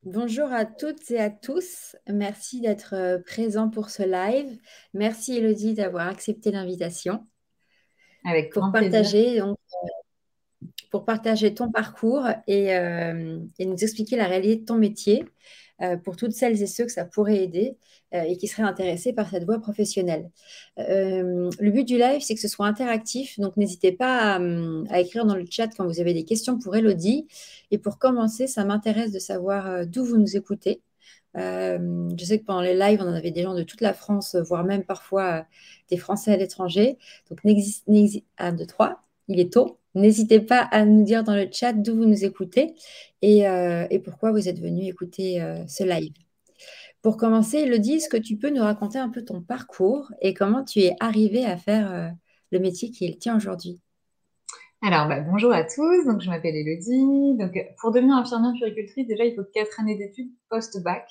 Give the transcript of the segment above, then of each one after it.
Bonjour à toutes et à tous. Merci d'être présents pour ce live. Merci Elodie d'avoir accepté l'invitation Avec pour grand plaisir. partager ton parcours et nous expliquer la réalité de ton métier pour toutes celles et ceux que ça pourrait aider et qui seraient intéressés par cette voie professionnelle. Le but du live, c'est que ce soit interactif, donc n'hésitez pas à écrire dans le chat quand vous avez des questions pour Elodie. Et pour commencer, ça m'intéresse de savoir d'où vous nous écoutez. Je sais que pendant les lives, on en avait des gens de toute la France, voire même parfois des Français à l'étranger. Donc, un, deux, trois, il est tôt. N'hésitez pas à nous dire dans le chat d'où vous nous écoutez et pourquoi vous êtes venu écouter ce live. Pour commencer, Elodie, est-ce que tu peux nous raconter un peu ton parcours et comment tu es arrivée à faire le métier qui est le tien aujourd'hui? Alors, bonjour à tous. Donc, je m'appelle Elodie. Donc, pour devenir infirmière puéricultrice, déjà, il faut 4 années d'études post-bac.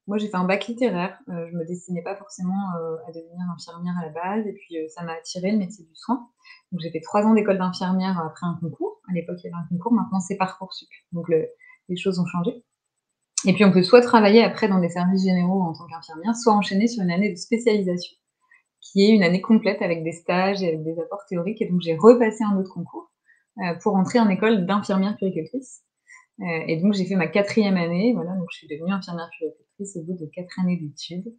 Moi, j'ai fait un bac littéraire. Je me destinais pas forcément à devenir infirmière à la base. Et puis, ça m'a attiré le métier du soin. Donc, j'ai fait 3 ans d'école d'infirmière après un concours. À l'époque, il y avait un concours. Maintenant, c'est Parcoursup. Donc, les choses ont changé. Et puis, on peut soit travailler après dans des services généraux en tant qu'infirmière, soit enchaîner sur une année de spécialisation, qui est une année complète avec des stages et avec des apports théoriques. Et donc, j'ai repassé un autre concours pour entrer en école d'infirmière puéricultrice. Et donc, j'ai fait ma 4e année. Voilà, donc je suis devenue infirmière puéricultrice au bout de 4 années d'études.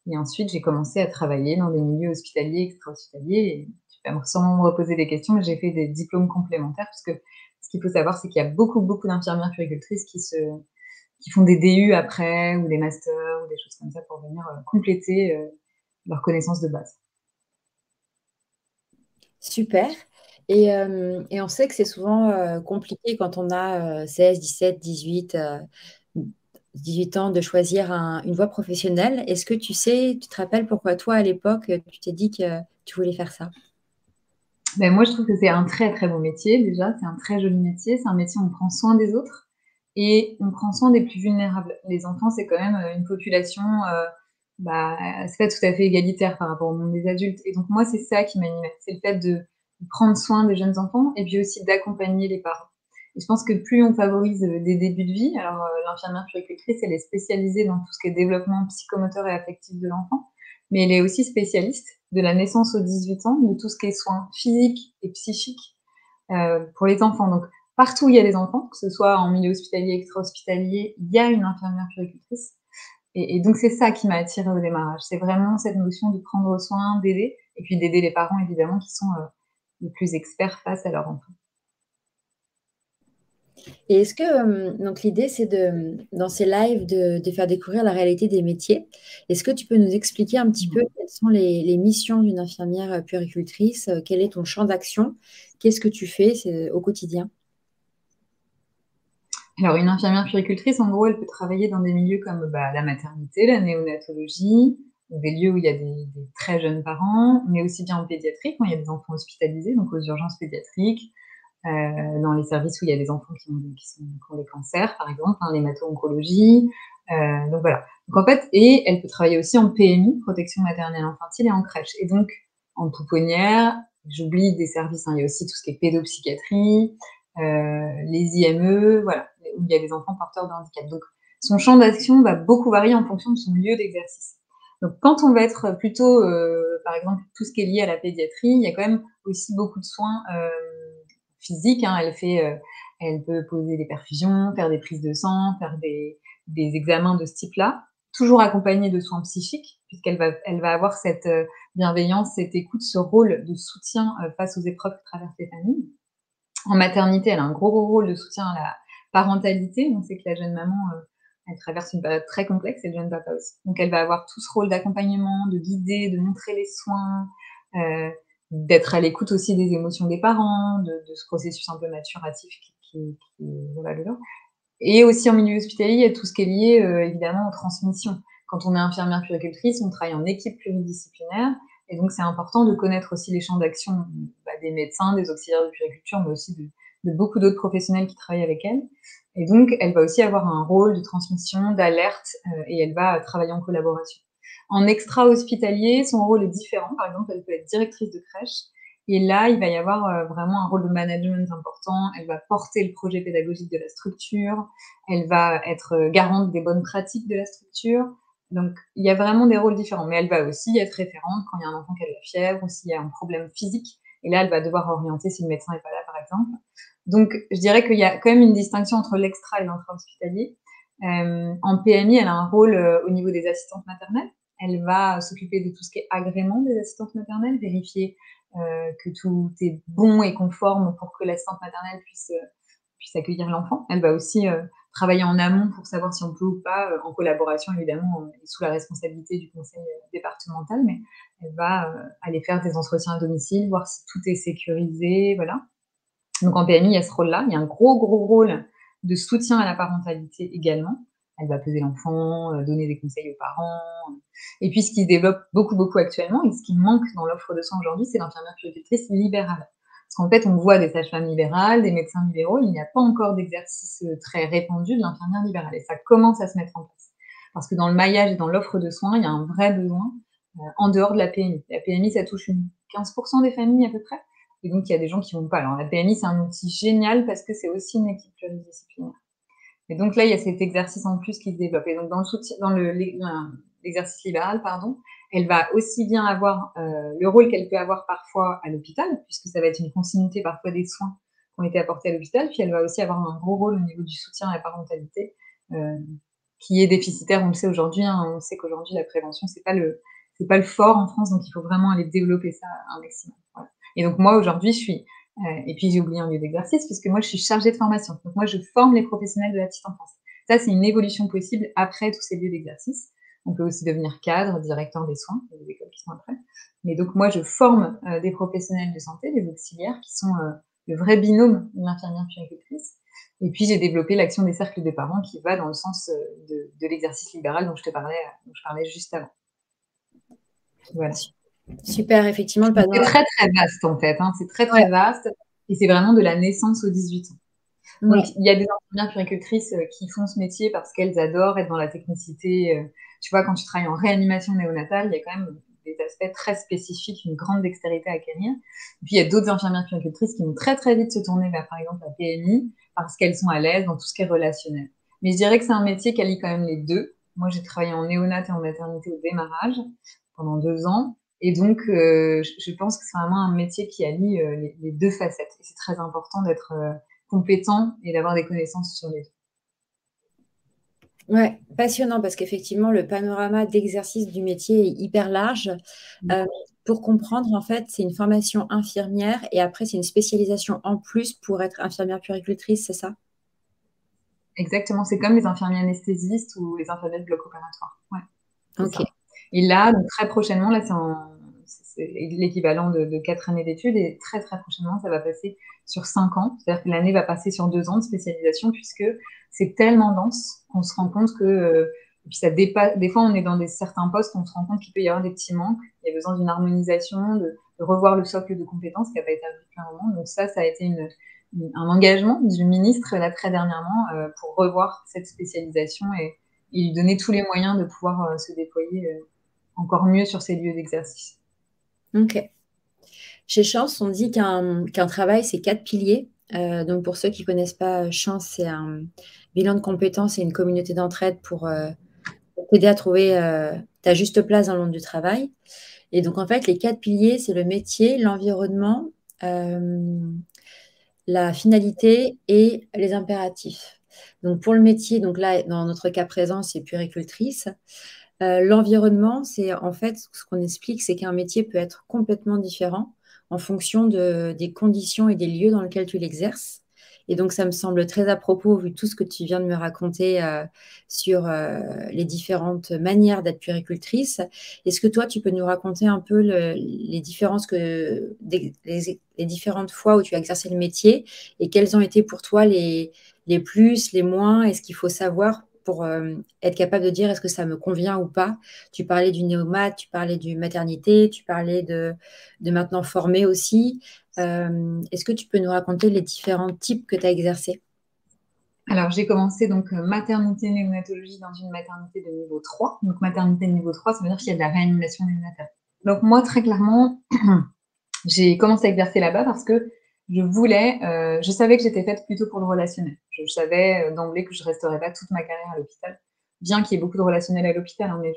Et ensuite, j'ai commencé à travailler dans des milieux hospitaliers, extra-hospitaliers. Et tu vas sûrement me reposer des questions, mais j'ai fait des diplômes complémentaires parce que ce qu'il faut savoir, c'est qu'il y a beaucoup, beaucoup d'infirmières puéricultrices qui font des DU après ou des masters ou des choses comme ça pour venir compléter leurs connaissances de base. Super. Et on sait que c'est souvent compliqué quand on a 16, 17, 18 ans de choisir une voie professionnelle. Est-ce que tu te rappelles pourquoi toi, à l'époque, tu t'es dit que tu voulais faire ça? Moi, je trouve que c'est un très, très beau métier déjà, c'est un très joli métier, c'est un métier où on prend soin des autres et on prend soin des plus vulnérables. Les enfants, c'est quand même, une population, c'est pas tout à fait égalitaire par rapport au monde des adultes et donc moi, c'est ça qui m'animait. C'est le fait de prendre soin des jeunes enfants et puis aussi d'accompagner les parents et je pense que plus on favorise, des débuts de vie alors, l'infirmière puéricultrice, elle est spécialisée dans tout ce qui est développement psychomoteur et affectif de l'enfant, mais elle est aussi spécialiste de la naissance aux 18 ans, de tout ce qui est soins physiques et psychiques pour les enfants. Donc, partout où il y a des enfants, que ce soit en milieu hospitalier, extra-hospitalier, il y a une infirmière puéricultrice. Et donc, c'est ça qui m'a attirée au démarrage. C'est vraiment cette notion de prendre soin, d'aider, et puis d'aider les parents, évidemment, qui sont les plus experts face à leur enfant. Et est-ce que, donc l'idée, c'est dans ces lives, de faire découvrir la réalité des métiers. Est-ce que tu peux nous expliquer un petit peu quelles sont les missions d'une infirmière puéricultrice? Quel est ton champ d'action? Qu'est-ce que tu fais au quotidien? Alors, une infirmière puéricultrice, en gros, elle peut travailler dans des milieux comme la maternité, la néonatologie, des lieux où il y a des très jeunes parents, mais aussi bien en pédiatrie, quand il y a des enfants hospitalisés, donc aux urgences pédiatriques, dans les services où il y a des enfants qui ont des cancers, par exemple, hein, l'hémato-oncologie. Donc voilà. Donc en fait, et elle peut travailler aussi en PMI, protection maternelle infantile, et en crèche. Et donc en pouponnière, j'oublie des services, hein, il y a aussi tout ce qui est pédopsychiatrie, les IME, voilà, où il y a des enfants porteurs de handicap. Donc son champ d'action va beaucoup varier en fonction de son lieu d'exercice. Donc quand on va être plutôt, par exemple, tout ce qui est lié à la pédiatrie, il y a quand même aussi beaucoup de soins physique, hein, elle peut poser des perfusions, faire des prises de sang, faire des examens de ce type-là, toujours accompagnée de soins psychiques, elle va avoir cette bienveillance, cette écoute, ce rôle de soutien face aux épreuves que traversent les familles. En maternité, elle a un gros, gros rôle de soutien à la parentalité. On sait que la jeune maman, elle traverse une période très complexe et le jeune papa aussi. Donc elle va avoir tout ce rôle d'accompagnement, de guider, de montrer les soins, heu, d'être à l'écoute aussi des émotions des parents, de ce processus un peu maturatif qui voilà dedans. Et aussi en milieu hospitalier, il y a tout ce qui est lié, évidemment aux transmissions. Quand on est infirmière puéricultrice, on travaille en équipe pluridisciplinaire et donc c'est important de connaître aussi les champs d'action, des médecins, des auxiliaires de puériculture, mais aussi de beaucoup d'autres professionnels qui travaillent avec elle. Et donc elle va aussi avoir un rôle de transmission, d'alerte, et elle va travailler en collaboration. En extra-hospitalier, son rôle est différent. Par exemple, elle peut être directrice de crèche Et là, il va y avoir vraiment un rôle de management important. Elle va porter le projet pédagogique de la structure. Elle va être garante des bonnes pratiques de la structure. Donc, il y a vraiment des rôles différents. Mais elle va aussi être référente quand il y a un enfant qui a de la fièvre ou s'il y a un problème physique. Et là, elle va devoir orienter si le médecin n'est pas là, par exemple. Donc, je dirais qu'il y a quand même une distinction entre l'extra et l'intra-hospitalier. En PMI, elle a un rôle au niveau des assistantes maternelles. Elle va s'occuper de tout ce qui est agrément des assistantes maternelles, vérifier que tout est bon et conforme pour que l'assistante maternelle puisse accueillir l'enfant. Elle va aussi travailler en amont pour savoir si on peut ou pas, en collaboration évidemment, et sous la responsabilité du conseil départemental, mais elle va aller faire des entretiens à domicile, voir si tout est sécurisé, voilà. Donc en PMI, il y a ce rôle-là. Il y a un gros, gros rôle de soutien à la parentalité également. Elle va peser l'enfant, donner des conseils aux parents. Et puis ce qui se développe beaucoup, beaucoup actuellement et ce qui manque dans l'offre de soins aujourd'hui, c'est l'infirmière puéricultrice libérale. Parce qu'en fait, on voit des sages-femmes libérales, des médecins libéraux, il n'y a pas encore d'exercice très répandu de l'infirmière libérale. Et ça commence à se mettre en place. Parce que dans le maillage et dans l'offre de soins, il y a un vrai besoin en dehors de la PMI. La PMI, ça touche 15% des familles à peu près. Et donc, il y a des gens qui vont pas. Alors, la PMI, c'est un outil génial parce que c'est aussi une équipe pluridisciplinaire. Et donc là, il y a cet exercice en plus qui se développe. Et donc, dans le soutien, dans l'exercice libéral, pardon, elle va aussi bien avoir le rôle qu'elle peut avoir parfois à l'hôpital, puisque ça va être une continuité parfois des soins qui ont été apportés à l'hôpital. Puis elle va aussi avoir un gros rôle au niveau du soutien à la parentalité, euh, qui est déficitaire. On le sait aujourd'hui. Hein, on sait qu'aujourd'hui, la prévention, c'est pas le fort en France, donc il faut vraiment aller développer ça un maximum. Voilà. Et donc moi, aujourd'hui, je suis... et puis j'ai oublié un lieu d'exercice, puisque moi, je suis chargée de formation. Donc moi, je forme les professionnels de la petite enfance. Ça, c'est une évolution possible après tous ces lieux d'exercice. On peut aussi devenir cadre, directeur des soins, il y a des écoles qui sont après. Mais donc moi, je forme des professionnels de santé, des auxiliaires, qui sont le vrai binôme de l'infirmière puéricultrice. Et puis j'ai développé l'action des cercles de parents qui va dans le sens de l'exercice libéral dont je parlais juste avant. Voilà. Super, effectivement, le C'est panorama. très, très vaste en fait, hein. C'est très, Ouais, très vaste et c'est vraiment de la naissance aux 18 ans. Donc ouais. il y a des infirmières puéricultrices qui font ce métier parce qu'elles adorent être dans la technicité. Tu vois, quand tu travailles en réanimation néonatale, il y a quand même des aspects très spécifiques, une grande dextérité à acquérir. Et puis il y a d'autres infirmières puéricultrices qui vont très, très vite se tourner vers, par exemple, la PMI parce qu'elles sont à l'aise dans tout ce qui est relationnel. Mais je dirais que c'est un métier qui allie quand même les deux. Moi, j'ai travaillé en néonat et en maternité au démarrage pendant 2 ans. Et donc, je pense que c'est vraiment un métier qui allie les deux facettes. Et c'est très important d'être compétent et d'avoir des connaissances sur les deux. Ouais, passionnant parce qu'effectivement, le panorama d'exercice du métier est hyper large. Euh, pour comprendre, en fait, c'est une formation infirmière et après, c'est une spécialisation en plus pour être infirmière puéricultrice, c'est ça? Exactement, c'est comme les infirmiers anesthésistes ou les infirmiers de bloc opératoire. Ouais, c'est Ok. ça. Et là, donc très prochainement, là, c'est l'équivalent de 4 années d'études et très très prochainement, ça va passer sur 5 ans. C'est-à-dire que l'année va passer sur 2 ans de spécialisation puisque c'est tellement dense qu'on se rend compte que, et puis ça dépasse, des fois on est dans certains postes, on se rend compte qu'il peut y avoir des petits manques, il y a besoin d'une harmonisation, de revoir le socle de compétences qui n'a pas été arrivé depuis un moment. Donc ça a été un engagement du ministre là très dernièrement pour revoir cette spécialisation et lui donner tous les moyens de pouvoir se déployer encore mieux sur ces lieux d'exercice. Ok. Chez Chance, on dit qu'un travail, c'est 4 piliers. Donc, pour ceux qui ne connaissent pas, Chance, c'est un bilan de compétences et une communauté d'entraide pour t'aider à trouver ta juste place dans le monde du travail. Et donc, en fait, les 4 piliers, c'est le métier, l'environnement, la finalité et les impératifs. Donc, pour le métier, donc là, dans notre cas présent, c'est puéricultrice. L'environnement, c'est en fait ce qu'on explique, c'est qu'un métier peut être complètement différent en fonction des conditions et des lieux dans lesquels tu l'exerces. Et donc, ça me semble très à propos, vu tout ce que tu viens de me raconter sur les différentes manières d'être puéricultrice. Est-ce que toi, tu peux nous raconter un peu les différences les différentes fois où tu as exercé le métier et quels ont été pour toi les plus, les moins, et ce qu'il faut savoir pour être capable de dire est-ce que ça me convient ou pas. Tu parlais du néomat, tu parlais du maternité, tu parlais de maintenant former aussi. Est-ce que tu peux nous raconter les différents types que tu as exercés? Alors, j'ai commencé donc maternité néonatologie dans une maternité de niveau 3. Donc, maternité de niveau 3, ça veut dire qu'il y a de la réanimation néonatale. Donc, moi, très clairement, J'ai commencé à exercer là-bas parce que je savais que j'étais faite plutôt pour le relationnel. Je savais d'emblée que je resterais pas toute ma carrière à l'hôpital, bien qu'il y ait beaucoup de relationnel à l'hôpital, hein, mais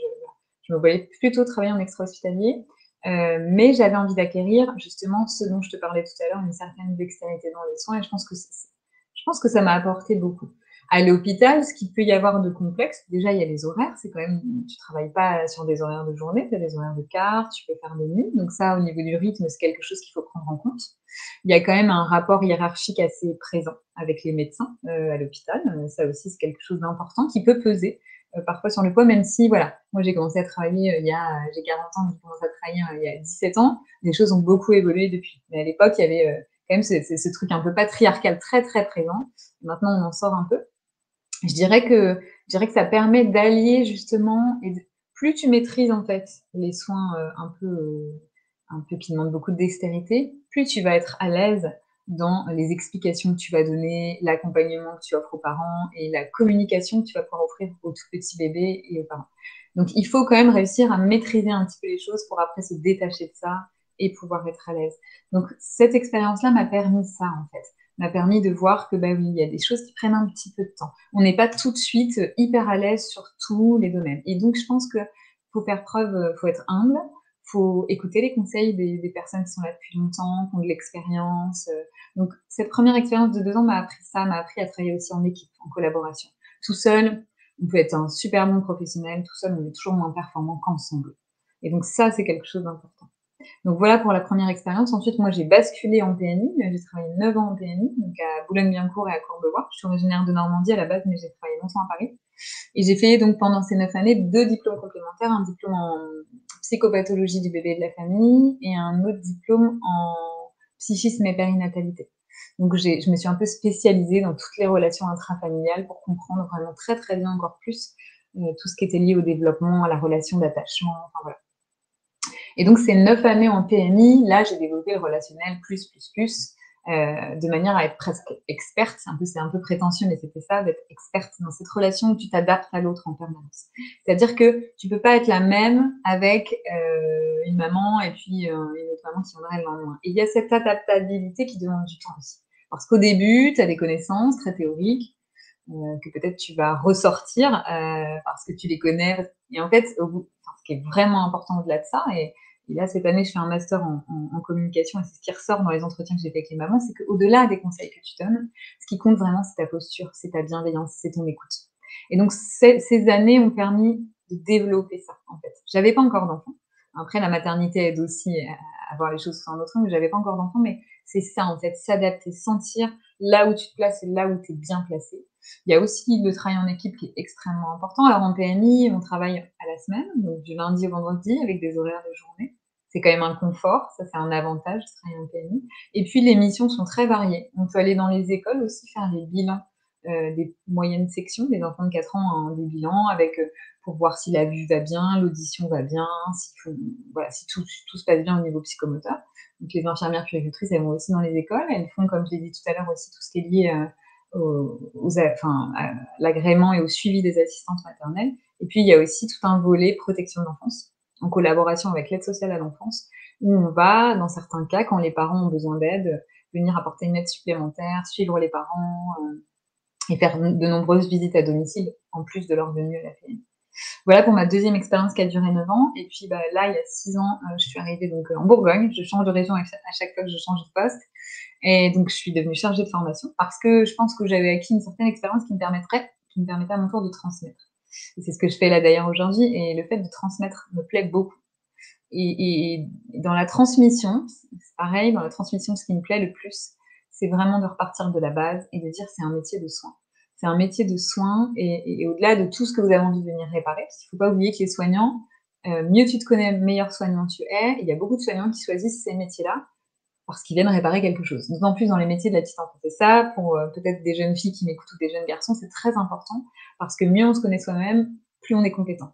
je me voyais plutôt travailler en extra-hospitalier. Mais j'avais envie d'acquérir justement ce dont je te parlais tout à l'heure, une certaine dextérité dans les soins, et je pense que ça m'a apporté beaucoup. À l'hôpital, ce qu'il peut y avoir de complexe, déjà, il y a les horaires, c'est quand même, tu travailles pas sur des horaires de journée, tu as des horaires de quart, tu peux faire des nuits, donc ça, au niveau du rythme, c'est quelque chose qu'il faut prendre en compte. Il y a quand même un rapport hiérarchique assez présent avec les médecins à l'hôpital, ça aussi, c'est quelque chose d'important qui peut peser parfois sur le poids, même si, voilà, moi j'ai commencé à travailler j'ai 40 ans, donc j'ai commencé à travailler il y a 17 ans, les choses ont beaucoup évolué depuis. Mais à l'époque, il y avait quand même ce truc un peu patriarcal très très présent. Maintenant, on en sort un peu. Je dirais que ça permet d'allier justement plus tu maîtrises en fait les soins, un peu qui demandent beaucoup de dextérité, plus tu vas être à l'aise dans les explications que tu vas donner, l'accompagnement que tu offres aux parents et la communication que tu vas pouvoir offrir aux tout petits bébés et aux parents. Donc il faut quand même réussir à maîtriser un petit peu les choses pour après se détacher de ça et pouvoir être à l'aise. Donc cette expérience-là m'a permis ça en fait, m'a permis de voir que, bah oui, il y a des choses qui prennent un petit peu de temps. On n'est pas tout de suite hyper à l'aise sur tous les domaines. Et donc, je pense que faut faire preuve, faut être humble, faut écouter les conseils des personnes qui sont là depuis longtemps, qui ont de l'expérience. Donc, cette première expérience de 2 ans m'a appris ça, m'a appris à travailler aussi en équipe, en collaboration. Tout seul, on peut être un super bon professionnel, tout seul, on est toujours moins performant qu'ensemble. Et donc ça, c'est quelque chose d'important. Donc voilà pour la première expérience. Ensuite, moi, j'ai basculé en PMI. J'ai travaillé 9 ans en PMI, donc à Boulogne-Billancourt et à Courbevoie. Je suis originaire de Normandie à la base, mais j'ai travaillé longtemps à Paris. Et j'ai fait donc pendant ces 9 années 2 diplômes complémentaires, un diplôme en psychopathologie du bébé et de la famille et un autre diplôme en psychisme et périnatalité. Donc je me suis un peu spécialisée dans toutes les relations intrafamiliales pour comprendre vraiment très très bien encore plus tout ce qui était lié au développement, à la relation d'attachement, enfin voilà. Et donc, ces 9 années en PMI, là, j'ai développé le relationnel de manière à être presque experte. C'est un peu prétentieux, mais c'était ça, d'être experte dans cette relation où tu t'adaptes à l'autre en permanence. C'est-à-dire que tu peux pas être la même avec une maman et puis une autre maman qui viendra le lendemain. Et il y a cette adaptabilité qui demande du temps aussi. Parce qu'au début, tu as des connaissances très théoriques que peut-être tu vas ressortir parce que tu les connais. Et en fait, ce qui est vraiment important au-delà de ça, et là, cette année, je fais un master en communication et c'est ce qui ressort dans les entretiens que j'ai fait avec les mamans, c'est qu'au-delà des conseils que tu donnes, ce qui compte vraiment, c'est ta posture, c'est ta bienveillance, c'est ton écoute. Et donc, ces années ont permis de développer ça, en fait. J'avais pas encore d'enfant. Après, la maternité aide aussi à voir les choses sous un autre angle, mais j'avais pas encore d'enfant, mais c'est ça, en fait, s'adapter, sentir là où tu te places et là où tu es bien placé. Il y a aussi le travail en équipe qui est extrêmement important. Alors en PMI, on travaille à la semaine, donc du lundi au vendredi, avec des horaires de journée. C'est quand même un confort, ça c'est un avantage de travailler en PMI. Et puis les missions sont très variées. On peut aller dans les écoles aussi faire les bilans des moyennes sections, des enfants de 4 ans, hein, des bilans avec pour voir si la vue va bien, l'audition va bien, si tout se passe bien au niveau psychomoteur. Donc les infirmières puéricultrices, elles vont aussi dans les écoles. Elles font, comme je l'ai dit tout à l'heure, aussi tout ce qui est lié à l'agrément et au suivi des assistantes maternelles. Et puis, il y a aussi tout un volet protection de l'enfance, en collaboration avec l'aide sociale à l'enfance, où on va, dans certains cas, quand les parents ont besoin d'aide, venir apporter une aide supplémentaire, suivre les parents et faire de nombreuses visites à domicile, en plus de leur venue à la PMI. Voilà pour ma deuxième expérience qui a duré 9 ans. Et puis là, il y a 6 ans, je suis arrivée donc en Bourgogne. Je change de région à chaque fois que je change de poste. Et donc, je suis devenue chargée de formation parce que je pense que j'avais acquis une certaine expérience qui me permettait à mon tour de transmettre. Et c'est ce que je fais là d'ailleurs aujourd'hui. Et le fait de transmettre me plaît beaucoup. Et dans la transmission, c'est pareil, dans la transmission, ce qui me plaît le plus, c'est vraiment de repartir de la base et de dire c'est un métier de soin. C'est un métier de soin et au-delà de tout ce que vous avez envie de venir réparer, parce qu'il ne faut pas oublier que les soignants, mieux tu te connais, meilleur soignant tu es. Il y a beaucoup de soignants qui choisissent ces métiers-là parce qu'ils viennent réparer quelque chose. D'autant plus dans les métiers de la petite enfance. Et ça, pour peut-être des jeunes filles qui m'écoutent ou des jeunes garçons, c'est très important parce que mieux on se connaît soi-même, plus on est compétent.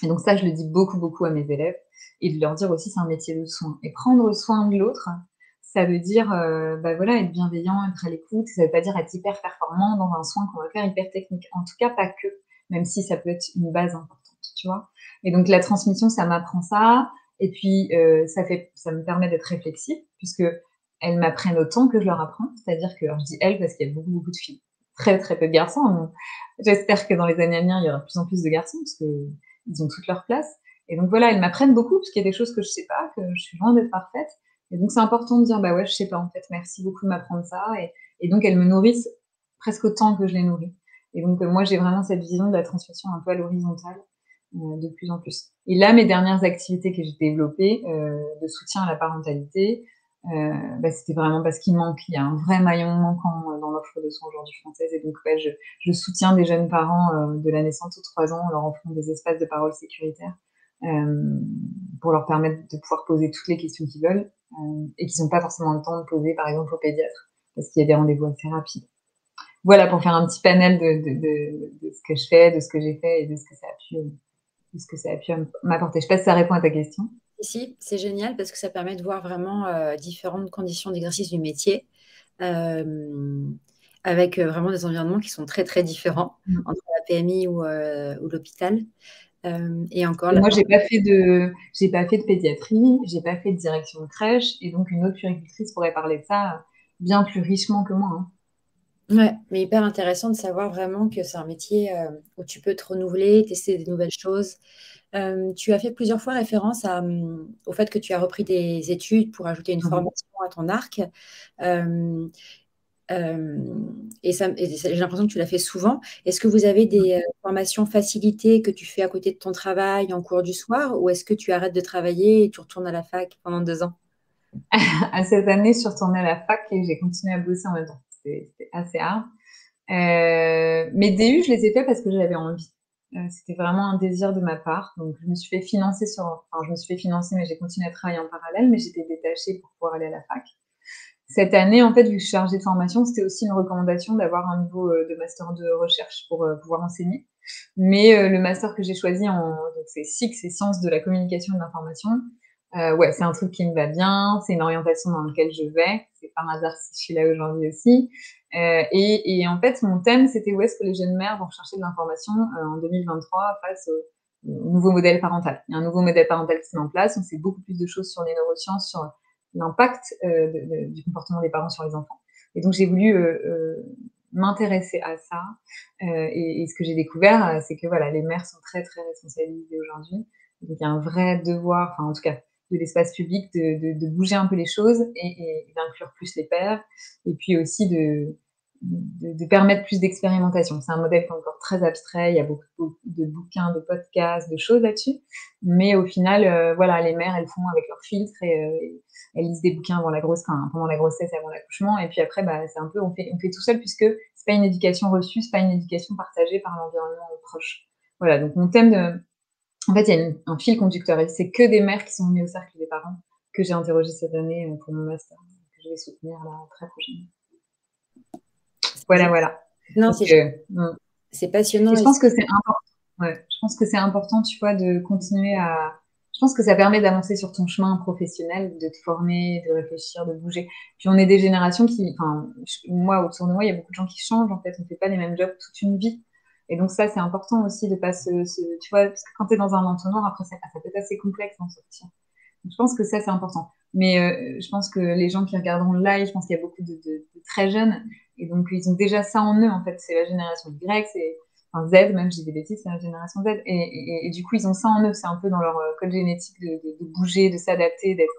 Et donc ça, je le dis beaucoup, beaucoup à mes élèves et de leur dire aussi c'est un métier de soin. Et prendre soin de l'autre, ça veut dire voilà, être bienveillant, être à l'écoute. Ça veut pas dire être hyper performant dans un soin qu'on va faire hyper technique. En tout cas, pas que, même si ça peut être une base importante, tu vois. Et donc la transmission, ça m'apprend ça. Et puis, ça me permet d'être réflexive, puisque elles m'apprennent autant que je leur apprends. C'est-à-dire que, alors je dis elles parce qu'il y a beaucoup, beaucoup de filles, très, très peu de garçons. Donc, j'espère que dans les années à venir, il y aura de plus en plus de garçons, parce qu'ils ont toute leur place. Et donc voilà, elles m'apprennent beaucoup, parce qu'il y a des choses que je sais pas, que je suis loin d'être parfaite. Et donc c'est important de dire, bah ouais, je sais pas en fait, merci beaucoup de m'apprendre ça. Et donc elles me nourrissent presque autant que je les nourris. Et donc moi j'ai vraiment cette vision de la transmission un peu à l'horizontale, de plus en plus. Et là, mes dernières activités que j'ai développées, de soutien à la parentalité, bah, c'était vraiment parce qu'il manque, il y a un vrai maillon manquant dans l'offre de soins aujourd'hui française. Et donc ouais, je soutiens des jeunes parents de la naissance aux 3 ans en leur offrant des espaces de parole sécuritaires, pour leur permettre de pouvoir poser toutes les questions qu'ils veulent, et qu'ils n'ont pas forcément le temps de poser, par exemple, au pédiatre, parce qu'il y a des rendez-vous assez rapides. Voilà, pour faire un petit panel de ce que je fais, de ce que j'ai fait et de ce que ça a pu m'apporter. Je sais pas si ça répond à ta question. Ici, c'est génial parce que ça permet de voir vraiment différentes conditions d'exercice du métier, euh, avec vraiment des environnements qui sont très très différents Mmh. entre la PMI ou l'hôpital. Et encore, Et moi, j'ai pas fait de pédiatrie, j'ai pas fait de direction de crèche, et donc une autre puéricultrice pourrait parler de ça bien plus richement que moi, hein. ouais, mais hyper intéressant de savoir vraiment que c'est un métier où tu peux te renouveler, tester des nouvelles choses. Tu as fait plusieurs fois référence au fait que tu as repris des études pour ajouter une Mmh. formation à ton arc. Euh, et j'ai l'impression que tu l'as fait souvent. Est-ce que vous avez des formations facilitées que tu fais à côté de ton travail en cours du soir, ou est-ce que tu arrêtes de travailler et tu retournes à la fac pendant 2 ans? À cette année, je suis retournée à la fac et j'ai continué à bosser en même temps. C'était assez hard. Mes DU, je les ai faits parce que j'avais envie. C'était vraiment un désir de ma part. Donc, je me suis fait financer, mais j'ai continué à travailler en parallèle, mais j'étais détachée pour pouvoir aller à la fac. Cette année, en fait, vu que je suis chargée de formation, c'était aussi une recommandation d'avoir un niveau de master de recherche pour pouvoir enseigner. Mais le master que j'ai choisi, donc c'est SIC, c'est sciences de la communication et de l'information. Ouais, c'est un truc qui me va bien, c'est une orientation dans laquelle je vais. C'est par hasard si je suis là aujourd'hui aussi. Et en fait, mon thème, c'était où est-ce que les jeunes mères vont chercher de l'information en 2023 face au nouveau modèle parental. Il y a un nouveau modèle parental qui se met en place. On sait beaucoup plus de choses sur les neurosciences, sur l'impact du comportement des parents sur les enfants. Et donc, j'ai voulu m'intéresser à ça. Et ce que j'ai découvert, c'est que voilà, les mères sont très, très responsabilisées aujourd'hui. Donc, il y a un vrai devoir, enfin, en tout cas, de l'espace public, de bouger un peu les choses et d'inclure plus les pères. Et puis aussi de permettre plus d'expérimentation. C'est un modèle qui est encore très abstrait. Il y a beaucoup, beaucoup de bouquins, de podcasts, de choses là-dessus. Mais au final, voilà, les mères, elles font avec leur filtre et elles lisent des bouquins pendant la grossesse et avant l'accouchement. Et puis après, bah, c'est un peu, on fait tout seul puisque c'est pas une éducation reçue, c'est pas une éducation partagée par l'environnement proche. Voilà. Donc mon thème en fait, il y a un fil conducteur et c'est que des mères qui sont venues au cercle des parents que j'ai interrogé cette année pour mon master, que je vais soutenir là très prochainement. Voilà, voilà. Non, Donc, c'est passionnant. je pense que c'est important. Ouais, je pense que c'est important, tu vois, de continuer à. Je pense que ça permet d'avancer sur ton chemin professionnel, de te former, de réfléchir, de bouger. Puis on est des générations qui, enfin, moi autour de moi, il y a beaucoup de gens qui changent. En fait, on fait pas les mêmes jobs toute une vie. Et donc ça, c'est important aussi de pas tu vois, parce que quand tu es dans un entonnoir, après ça peut être assez complexe d'en sortir. Donc, je pense que ça, c'est important. Mais je pense que les gens qui regarderont le live, je pense qu'il y a beaucoup de très jeunes. Et donc, ils ont déjà ça en eux, en fait. C'est la génération Y, enfin Z, même, je dis des bêtises, c'est la génération Z. Et du coup, ils ont ça en eux. C'est un peu dans leur code génétique de bouger, de s'adapter, d'être.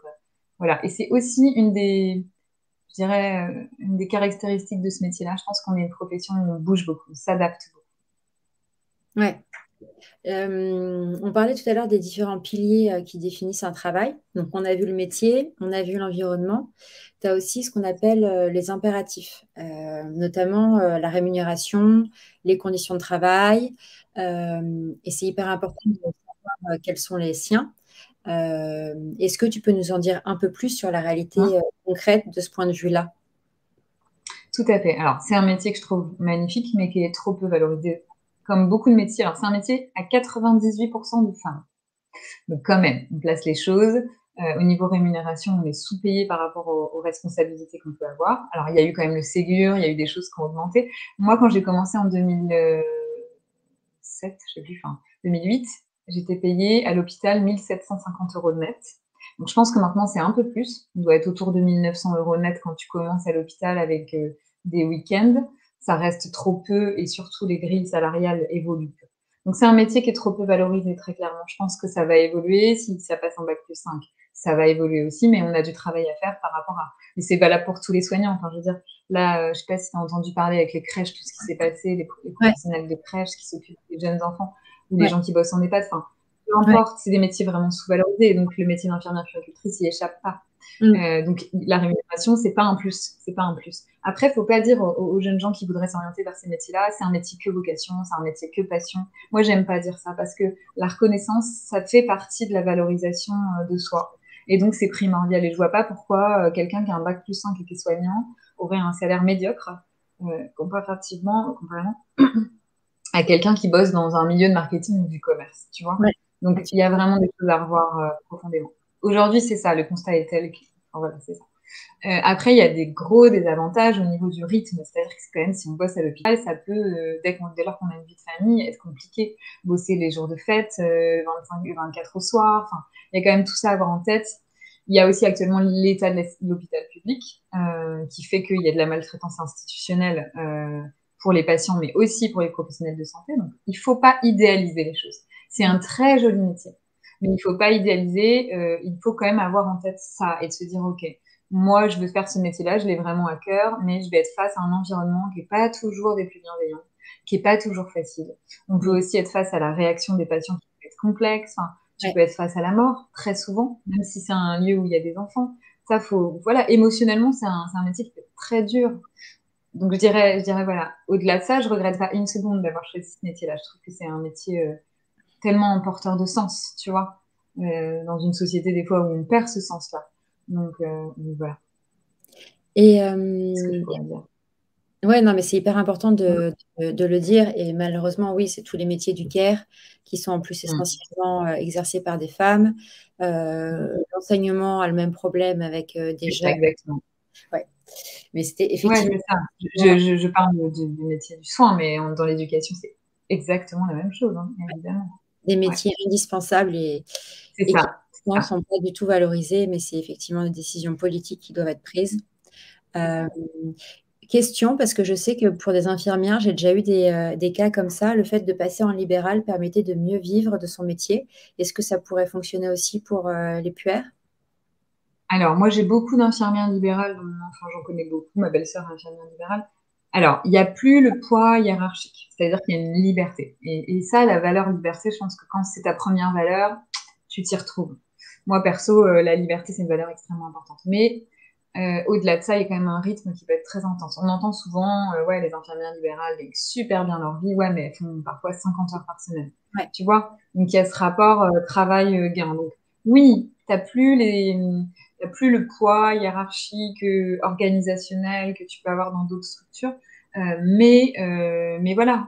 Voilà. Et c'est aussi je dirais, une des caractéristiques de ce métier-là. Je pense qu'on est une profession où on bouge beaucoup, on s'adapte beaucoup. Ouais. On parlait tout à l'heure des différents piliers qui définissent un travail. Donc, on a vu le métier, on a vu l'environnement. Tu as aussi ce qu'on appelle les impératifs, notamment la rémunération, les conditions de travail. Et c'est hyper important de savoir quels sont les siens. Est-ce que tu peux nous en dire un peu plus sur la réalité Hein. concrète de ce point de vue-là? Tout à fait. Alors, c'est un métier que je trouve magnifique, mais qui est trop peu valorisé. Comme beaucoup de métiers. Alors, c'est un métier à 98% de femmes. Donc, quand même, on place les choses. Au niveau rémunération, on est sous-payé par rapport aux responsabilités qu'on peut avoir. Alors, il y a eu quand même le Ségur, il y a eu des choses qui ont augmenté. Moi, quand j'ai commencé en 2007, je sais plus, enfin, 2008, j'étais payée à l'hôpital 1 750 € net. Donc je pense que maintenant c'est un peu plus. On doit être autour de 1 900 € net quand tu commences à l'hôpital avec, des week-ends. Ça reste trop peu et surtout les grilles salariales évoluent peu. Donc c'est un métier qui est trop peu valorisé très clairement. Je pense que ça va évoluer si ça passe en bac+5. Ça va évoluer aussi, mais on a du travail à faire par rapport à et c'est valable pour tous les soignants. Enfin, je veux dire, là, je sais pas si tu as entendu parler avec les crèches, tout ce qui s'est passé, les Ouais, professionnels de crèche qui s'occupent des jeunes enfants ou les ouais, gens qui bossent en EHPAD. Enfin, peu ouais. importe, c'est des métiers vraiment sous-valorisés, donc le métier d'infirmière puéricultrice y échappe pas. Mm. Donc la rémunération, c'est pas un plus, c'est pas un plus. Après, faut pas dire aux jeunes gens qui voudraient s'orienter vers ces métiers-là, c'est un métier que vocation, c'est un métier que passion. Moi, j'aime pas dire ça parce que la reconnaissance, ça fait partie de la valorisation de soi. Et donc, c'est primordial. Et je vois pas pourquoi quelqu'un qui a un bac+5 et qui est soignant aurait un salaire médiocre, comparativement à quelqu'un qui bosse dans un milieu de marketing ou du commerce, tu vois. Ouais. Donc, il y a vraiment des choses à revoir profondément. Aujourd'hui, c'est ça, le constat est tel que, enfin, voilà, c'est ça. Après, il y a des gros désavantages au niveau du rythme, c'est-à-dire que quand même, si on bosse à l'hôpital, ça peut, dès lors qu'on a une vie de famille, être compliqué. Bosser les jours de fête, 25 et 24 au soir, enfin, il y a quand même tout ça à avoir en tête. Il y a aussi actuellement l'état de l'hôpital public, qui fait qu'il y a de la maltraitance institutionnelle pour les patients, mais aussi pour les professionnels de santé. Donc, il faut pas idéaliser les choses. C'est un très joli métier, mais il faut pas idéaliser. Il faut quand même avoir en tête ça et de se dire, ok, moi, je veux faire ce métier-là, je l'ai vraiment à cœur, mais je vais être face à un environnement qui est pas toujours des plus bienveillants, qui est pas toujours facile. On peut Mm. aussi être face à la réaction des patients qui peut être complexe. Enfin, tu Ouais. peux être face à la mort très souvent, même si c'est un lieu où il y a des enfants. Ça, voilà, émotionnellement, c'est un métier qui peut être très dur. Donc, je dirais, voilà, au-delà de ça, je regrette pas une seconde d'avoir choisi ce métier-là. Je trouve que c'est un métier tellement porteur de sens, tu vois, dans une société des fois où on perd ce sens-là. Donc voilà, Et ce que je pourrais dire. ouais, non, mais c'est hyper important Mm. de le dire. Et malheureusement, oui, c'est tous les métiers du care qui sont en plus Mm. essentiellement exercés par des femmes. Mm. L'enseignement a le même problème avec des C'est ça, jeunes. exactement. Ouais. Mais c'était Ouais, effectivement c'est ça. Je parle du métier du soin, mais dans l'éducation, c'est exactement la même chose, hein, évidemment. des Ouais, métiers indispensables c'est et qui ça, c'est ne ça. sont pas du tout valorisés, mais c'est effectivement des décisions politiques qui doivent être prises. C'est Euh, ça. Question, parce que je sais que pour des infirmières, j'ai déjà eu des cas comme ça. Le fait de passer en libéral permettait de mieux vivre de son métier. Est-ce que ça pourrait fonctionner aussi pour les puères? Alors, moi, j'ai beaucoup d'infirmières libérales, enfin, j'en connais beaucoup. Ma belle-sœur est infirmière libérale. Alors, il n'y a plus le poids hiérarchique, c'est-à-dire qu'il y a une liberté. Et ça, la valeur liberté, je pense que quand c'est ta première valeur, tu t'y retrouves. Moi, perso, la liberté, c'est une valeur extrêmement importante. Mais au-delà de ça, il y a quand même un rythme qui peut être très intense. On entend souvent, ouais, les infirmières libérales gagnent super bien leur vie, ouais, mais elles font parfois 50 heures par semaine. Ouais, Tu vois? Donc, il y a ce rapport travail-gain. Donc, oui, t'as plus le poids hiérarchique, organisationnel que tu peux avoir dans d'autres structures. Mais voilà,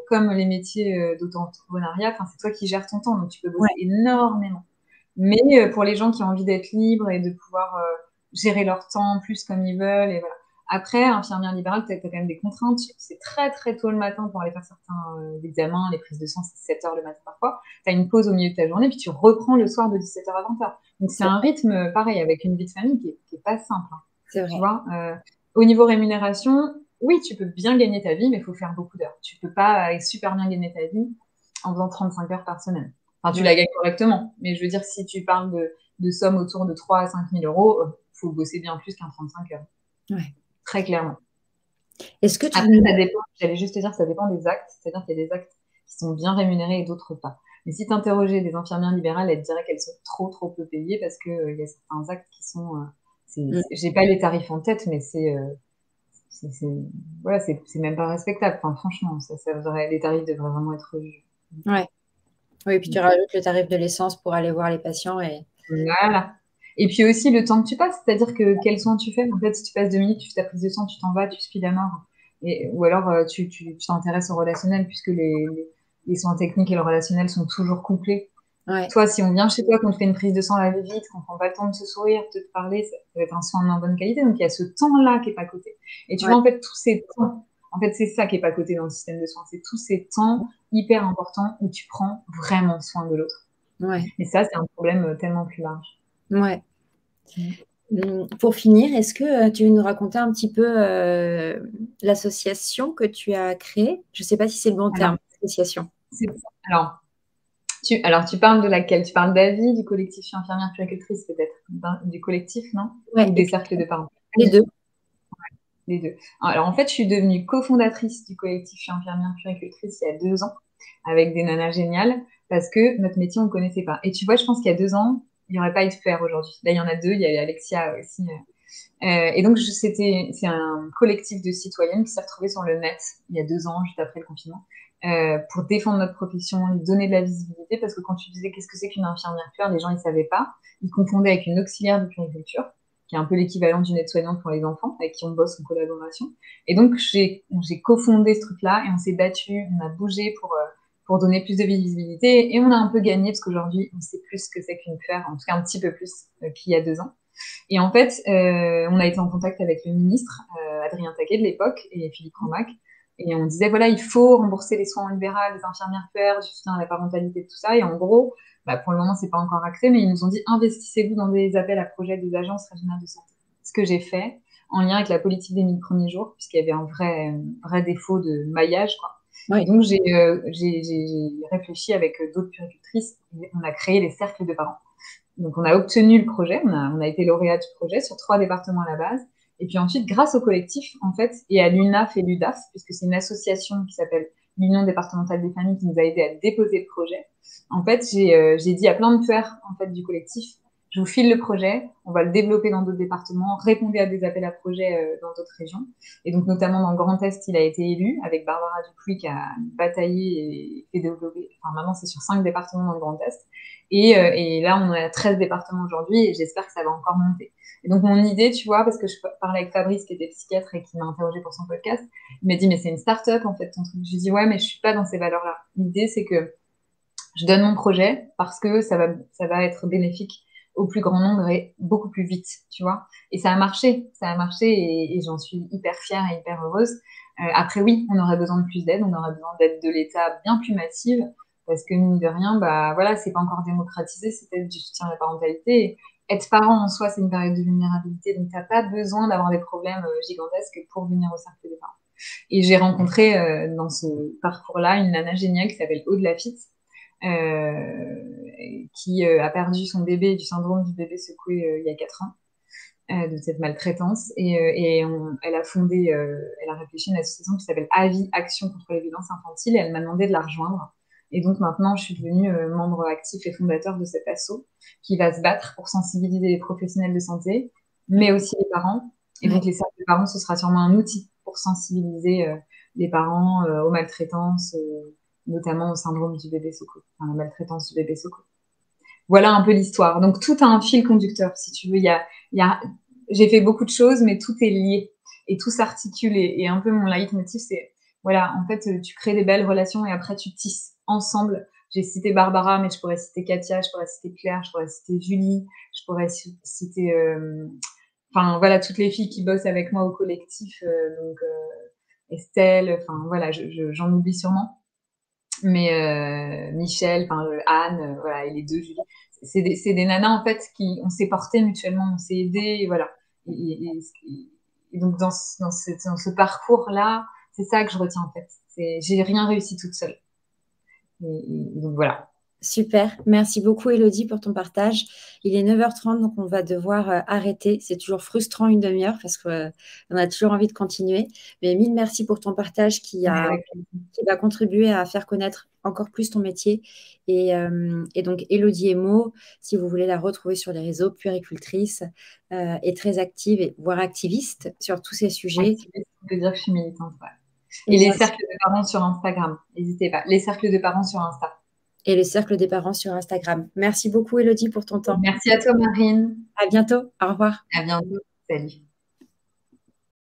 comme les métiers d'auto-entrepreneuriat, enfin, c'est toi qui gères ton temps, donc tu peux ouais, bosser énormément. Mais pour les gens qui ont envie d'être libres et de pouvoir gérer leur temps plus comme ils veulent, et voilà. Après, infirmière libérale, tu as quand même des contraintes. C'est très très tôt le matin pour aller faire certains examens, les prises de sang, c'est 7 heures le matin parfois. Tu as une pause au milieu de ta journée, puis tu reprends le soir de 17 heures à 20 heures. Donc c'est c'est un rythme pareil, avec une vie de famille qui est pas simple, hein, c'est tu vrai. vois. Au niveau rémunération, oui, tu peux bien gagner ta vie, mais il faut faire beaucoup d'heures. Tu peux pas super bien gagner ta vie en faisant 35 heures par semaine. Enfin, tu Ouais, la gagnes correctement, mais je veux dire, si tu parles de sommes autour de 3 à 5 000 euros, faut bosser bien plus qu'un 35 heures, ouais. très clairement. Est-ce que tu... Après, ça dépend, j'allais juste te dire, ça dépend des actes, c'est-à-dire qu'il y a des actes qui sont bien rémunérés et d'autres pas. Mais si tu interrogeais des infirmières libérales, elles te diraient qu'elles sont trop peu payées parce que il y a certains actes qui sont, Mm. j'ai pas les tarifs en tête, mais c'est, voilà, c'est même pas respectable. Enfin, franchement, les tarifs devraient vraiment être revus. Ouais. Oui, puis tu rajoutes le tarif de l'essence pour aller voir les patients et... Voilà. Et puis aussi le temps que tu passes, c'est-à-dire que quel soin tu fais. En fait, si tu passes 2 minutes, tu fais ta prise de sang, tu t'en vas, tu speed à mort. Ou alors tu t'intéresses au relationnel puisque les soins techniques et le relationnel sont toujours couplés. Ouais, Toi, si on vient chez toi, qu'on te fait une prise de sang à la vite, qu'on prend pas le temps de se sourire, de te parler, ça va être un soin de moins bonne qualité. Donc il y a ce temps-là qui est pas à côté. Et tu ouais, vois, en fait, tous ces temps En fait, c'est ça qui est pas coté dans le système de soins. C'est tous ces temps hyper importants où tu prends vraiment soin de l'autre. Ouais, Et ça, c'est un problème tellement plus large. ouais. Mm. Pour finir, est-ce que tu veux nous raconter un petit peu l'association que tu as créée? Je ne sais pas si c'est le bon Alors, terme, association. alors, tu parles de laquelle? Tu parles d'Avis, du collectif Je suis infirmière puéricultrice, peut-être? Du collectif, non? Ouais, Ou des cercles de parents? les deux. Les deux. Alors, en fait, je suis devenue cofondatrice du collectif Je suis infirmière puéricultrice il y a 2 ans, avec des nanas géniales, parce que notre métier, on ne connaissait pas. Et tu vois, je pense qu'il y a 2 ans, il n'y aurait pas eu de faire aujourd'hui. Là, il y en a deux, il y a Alexia aussi. Et donc, c'est un collectif de citoyennes qui s'est retrouvé sur le net il y a 2 ans, juste après le confinement, pour défendre notre profession, lui donner de la visibilité, parce que quand tu disais qu'est-ce que c'est qu'une infirmière puère, les gens, ils ne savaient pas. Ils confondaient avec une auxiliaire de puériculture, qui est un peu l'équivalent d'une aide-soignante pour les enfants, avec qui on bosse en collaboration. Et donc, j'ai cofondé ce truc-là, et on s'est battu, on a bougé pour donner plus de visibilité, et on a un peu gagné, parce qu'aujourd'hui, on sait plus ce que c'est qu'une puère, en tout cas un petit peu plus qu'il y a 2 ans. Et en fait, on a été en contact avec le ministre, Adrien Taquet de l'époque, et Philippe Romac. Et on disait, voilà, il faut rembourser les soins en libéral des infirmières puères, du soutien à la parentalité, tout ça. Et en gros, bah, pour le moment, c'est pas encore acté, mais ils nous ont dit, investissez-vous dans des appels à projets des agences régionales de santé. Ce que j'ai fait, en lien avec la politique des 1000 premiers jours, puisqu'il y avait un vrai défaut de maillage, quoi. Et Oui. donc, j'ai réfléchi avec d'autres puéricultrices, et on a créé les cercles de parents. Donc, on a obtenu le projet, on a été lauréat du projet sur 3 départements à la base. Et puis ensuite, grâce au collectif, en fait, et à l'UNAF et l'UDAF, puisque c'est une association qui s'appelle l'Union départementale des familles qui nous a aidé à déposer le projet, en fait, j'ai dit à plein de puères en fait, du collectif, je vous file le projet, on va le développer dans d'autres départements, répondez à des appels à projets dans d'autres régions. Et donc, notamment dans le Grand Est, il a été élu avec Barbara Dupuis qui a bataillé et fait développer. Enfin, maintenant, c'est sur 5 départements dans le Grand Est. Et là, on est à 13 départements aujourd'hui et j'espère que ça va encore monter. Et donc, mon idée, tu vois, parce que je parlais avec Fabrice qui était psychiatre et qui m'a interrogé pour son podcast, il m'a dit, mais c'est une start-up en fait, ton truc. Je lui ai dit, ouais, mais je suis pas dans ces valeurs-là. L'idée, c'est que je donne mon projet parce que ça va être bénéfique au plus grand nombre et beaucoup plus vite, tu vois. Et ça a marché et j'en suis hyper fière et hyper heureuse. Après, oui, on aurait besoin de plus d'aide, on aurait besoin d'aide de l'État bien plus massive parce que mine de rien, bah voilà, c'est pas encore démocratisé, c'est peut-être du soutien à la parentalité. Et être parent en soi, c'est une période de vulnérabilité, donc t'as pas besoin d'avoir des problèmes gigantesques pour venir au cercle des parents. Et j'ai rencontré dans ce parcours-là une nana géniale qui s'appelle Aude Lafitte, qui a perdu son bébé du syndrome du bébé secoué il y a 4 ans, de cette maltraitance. Elle a fondé, elle a réfléchi à une association qui s'appelle AVI, Action contre les violences infantiles, et elle m'a demandé de la rejoindre. Et donc maintenant, je suis devenue membre actif et fondateur de cet asso qui va se battre pour sensibiliser les professionnels de santé, mais aussi les parents. Et donc les cercles de parents, ce sera sûrement un outil pour sensibiliser les parents aux maltraitances, notamment au syndrome du bébé secoué, enfin, la maltraitance du bébé secoué. Voilà un peu l'histoire. Donc tout a un fil conducteur, si tu veux. Il y a... J'ai fait beaucoup de choses, mais tout est lié et tout s'articule. Et un peu mon leitmotiv, c'est, voilà, en fait, tu crées des belles relations et après tu tisses ensemble. J'ai cité Barbara, mais je pourrais citer Katia, je pourrais citer Claire, je pourrais citer Julie, je pourrais citer, enfin voilà, toutes les filles qui bossent avec moi au collectif, donc Estelle, enfin voilà, j'en oublie sûrement. Mais Michel, enfin Anne, voilà, et les deux Julie, c'est des nanas en fait qui on s'est portées mutuellement, on s'est aidées, et voilà. Et donc dans ce parcours-là, c'est ça que je retiens en fait. J'ai rien réussi toute seule. Donc voilà. Super, merci beaucoup Elodie pour ton partage. Il est 9h30, donc on va devoir arrêter. C'est toujours frustrant une demi-heure parce qu'on a toujours envie de continuer. Mais mille merci pour ton partage qui va contribuer à faire connaître encore plus ton métier. Et donc Elodie Emo, si vous voulez la retrouver sur les réseaux, puéricultrice, est très active, voire activiste sur tous ces sujets. On peut dire que je suis militante. Ouais. Et les cercles de parents sur Instagram, n'hésitez pas. Les cercles de parents sur Insta. Et le cercle des parents sur Instagram. Merci beaucoup, Elodie, pour ton temps. Merci à toi, Marine. À bientôt. Au revoir. À bientôt. Salut.